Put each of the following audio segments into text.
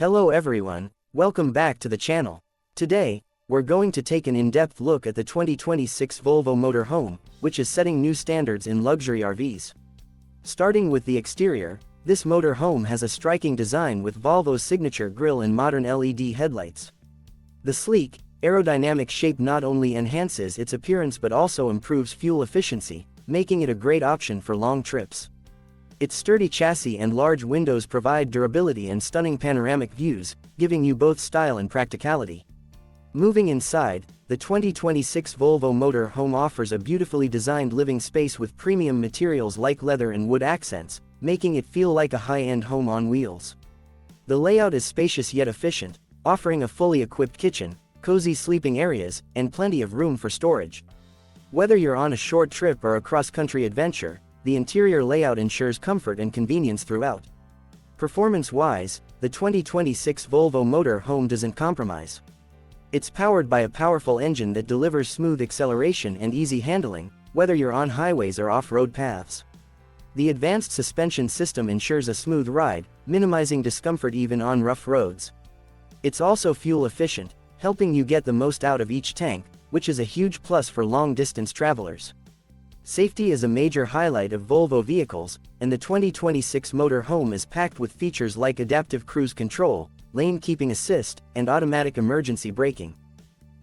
Hello everyone, welcome back to the channel. Today, we're going to take an in-depth look at the 2026 Volvo Motorhome, which is setting new standards in luxury RVs. Starting with the exterior, this motorhome has a striking design with Volvo's signature grille and modern LED headlights. The sleek, aerodynamic shape not only enhances its appearance but also improves fuel efficiency, making it a great option for long trips. Its sturdy chassis and large windows provide durability and stunning panoramic views, giving you both style and practicality. Moving inside, the 2026 Volvo Motorhome offers a beautifully designed living space with premium materials like leather and wood accents, making it feel like a high-end home on wheels. The layout is spacious yet efficient, offering a fully equipped kitchen, cozy sleeping areas, and plenty of room for storage. Whether you're on a short trip or a cross-country adventure, the interior layout ensures comfort and convenience throughout. Performance-wise, the 2026 Volvo Motorhome doesn't compromise. It's powered by a powerful engine that delivers smooth acceleration and easy handling, whether you're on highways or off-road paths. The advanced suspension system ensures a smooth ride, minimizing discomfort even on rough roads. It's also fuel efficient, helping you get the most out of each tank, which is a huge plus for long-distance travelers. Safety is a major highlight of Volvo vehicles, and the 2026 Motorhome is packed with features like adaptive cruise control, lane keeping assist, and automatic emergency braking.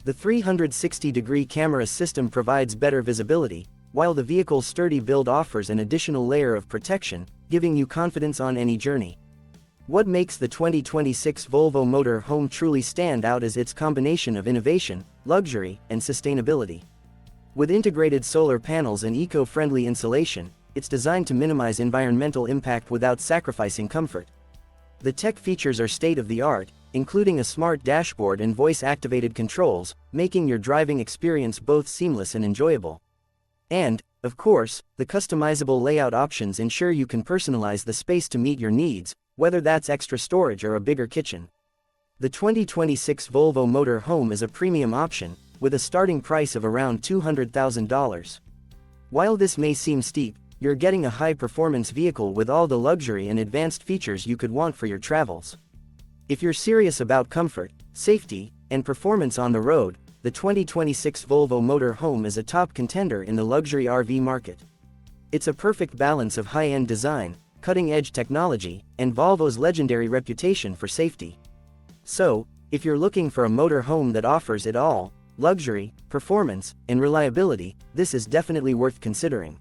The 360-degree camera system provides better visibility, while the vehicle's sturdy build offers an additional layer of protection, giving you confidence on any journey. What makes the 2026 Volvo Motorhome truly stand out is its combination of innovation, luxury, and sustainability. With integrated solar panels and eco-friendly insulation, it's designed to minimize environmental impact without sacrificing comfort. The tech features are state-of-the-art, including a smart dashboard and voice-activated controls, making your driving experience both seamless and enjoyable. And, of course, the customizable layout options ensure you can personalize the space to meet your needs, whether that's extra storage or a bigger kitchen. The 2026 Volvo Motorhome is a premium option, with a starting price of around $200,000. While this may seem steep, you're getting a high-performance vehicle with all the luxury and advanced features you could want for your travels. If you're serious about comfort, safety, and performance on the road, the 2026 Volvo Motorhome is a top contender in the luxury RV market. It's a perfect balance of high-end design, cutting-edge technology, and Volvo's legendary reputation for safety. So, if you're looking for a motorhome that offers it all, luxury, performance, and reliability, this is definitely worth considering.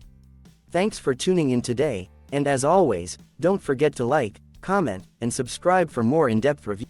Thanks for tuning in today, and as always, don't forget to like, comment, and subscribe for more in-depth reviews.